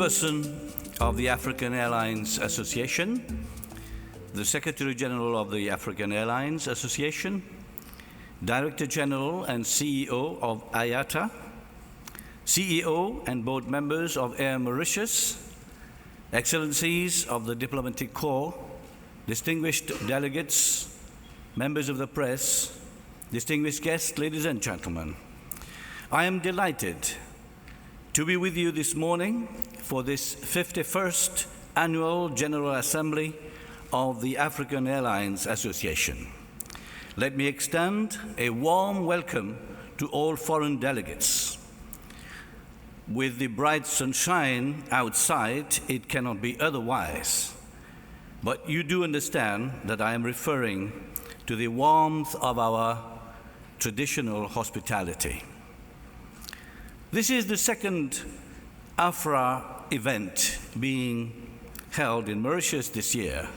Chairperson of the African Airlines Association, the Secretary General of the African Airlines Association, Director General and CEO of IATA, CEO and board members of Air Mauritius, Excellencies of the Diplomatic Corps, distinguished delegates, members of the press, distinguished guests, ladies and gentlemen. I am delighted to be with you this morning for this 51st Annual General Assembly of the African Airlines Association. Let me extend a warm welcome to all foreign delegates. With the bright sunshine outside, it cannot be otherwise. But you do understand that I am referring to the warmth of our traditional hospitality. This is the second AFRAA event being held in Mauritius this year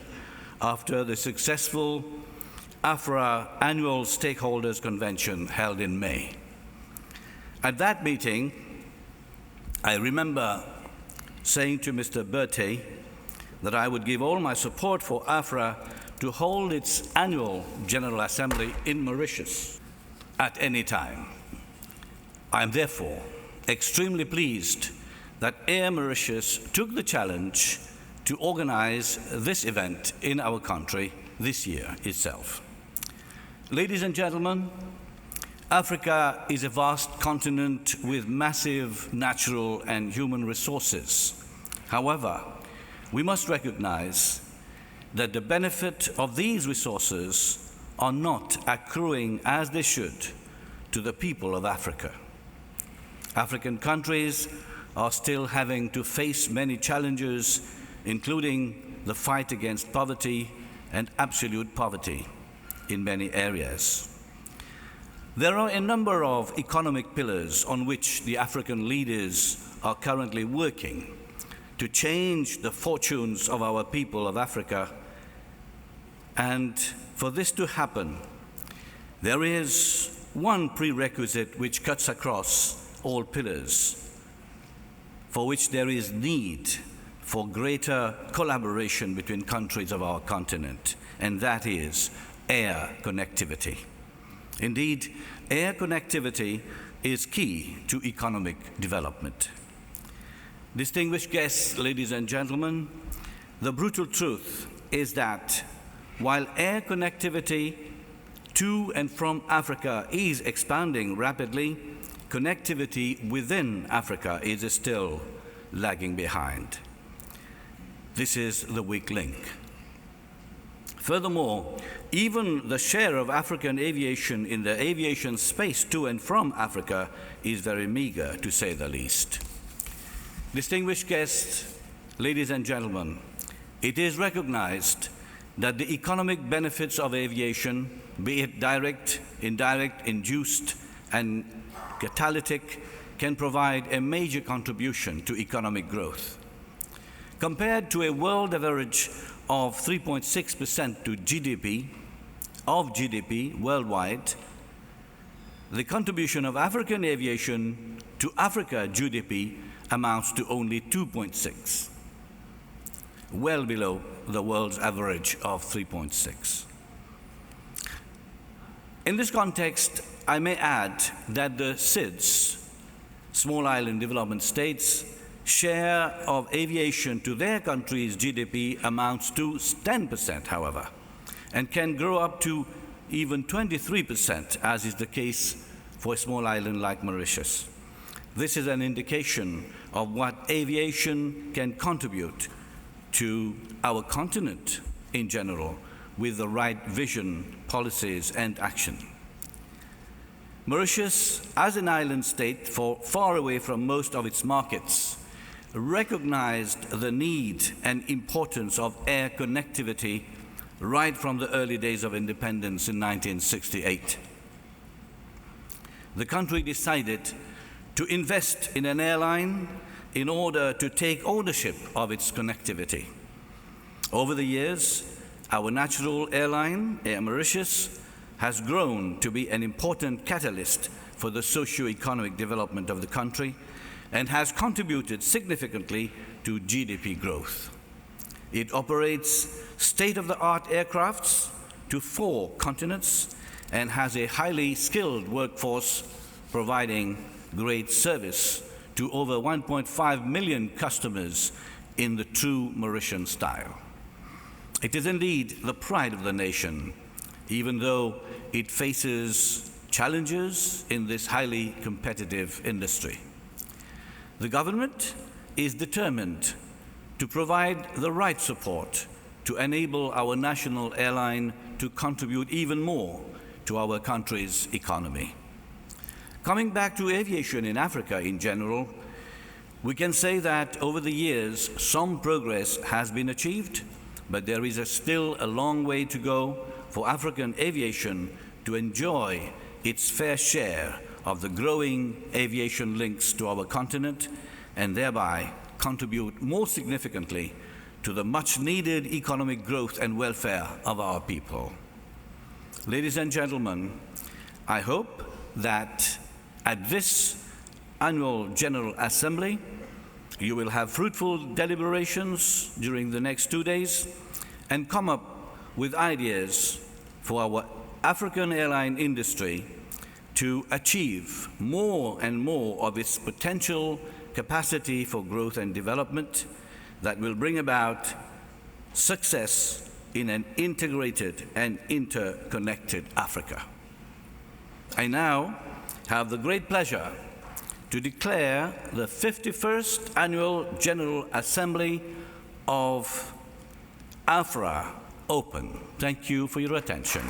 after the successful AFRAA Annual Stakeholders Convention held in May. At that meeting, I remember saying to Mr. Berthet that I would give all my support for AFRAA to hold its annual General Assembly in Mauritius at any time. I am therefore extremely pleased that Air Mauritius took the challenge to organize this event in our country this year itself. Ladies and gentlemen, Africa is a vast continent with massive natural and human resources. However, we must recognize that the benefit of these resources are not accruing as they should to the people of Africa. African countries are still having to face many challenges, including the fight against poverty and absolute poverty in many areas. There are a number of economic pillars on which the African leaders are currently working to change the fortunes of our people of Africa. And for this to happen, there is one prerequisite which cuts across all pillars, for which there is need for greater collaboration between countries of our continent, and that is air connectivity. Indeed, air connectivity is key to economic development. Distinguished guests, ladies and gentlemen, the brutal truth is that while air connectivity to and from Africa is expanding rapidly, connectivity within Africa is still lagging behind. This is the weak link. Furthermore, even the share of African aviation in the aviation space to and from Africa is very meager, to say the least. Distinguished guests, ladies and gentlemen, it is recognized that the economic benefits of aviation, be it direct, indirect, induced, and catalytic, can provide a major contribution to economic growth. Compared to a world average of 3.6% to GDP worldwide, the contribution of African aviation to Africa GDP amounts to only 2.6, well below the world's average of 3.6. In this context, I may add that the SIDS, Small Island Development States, share of aviation to their country's GDP amounts to 10%, however, and can grow up to even 23%, as is the case for a small island like Mauritius. This is an indication of what aviation can contribute to our continent in general with the right vision, policies, and action. Mauritius, as an island state far away from most of its markets, recognized the need and importance of air connectivity right from the early days of independence in 1968. The country decided to invest in an airline in order to take ownership of its connectivity. Over the years, our national airline, Air Mauritius, has grown to be an important catalyst for the socio-economic development of the country and has contributed significantly to GDP growth. It operates state-of-the-art aircrafts to 4 continents and has a highly skilled workforce providing great service to over 1.5 million customers in the true Mauritian style. It is indeed the pride of the nation, even though it faces challenges in this highly competitive industry. The government is determined to provide the right support to enable our national airline to contribute even more to our country's economy. Coming back to aviation in Africa in general, we can say that over the years some progress has been achieved, but there is still a long way to go for African aviation to enjoy its fair share of the growing aviation links to our continent and thereby contribute more significantly to the much-needed economic growth and welfare of our people. Ladies and gentlemen, I hope that at this annual General Assembly, you will have fruitful deliberations during the next 2 days and come up with ideas for our African airline industry to achieve more and more of its potential capacity for growth and development that will bring about success in an integrated and interconnected Africa. I now have the great pleasure to declare the 51st Annual General Assembly of AFRAA open. Thank you for your attention.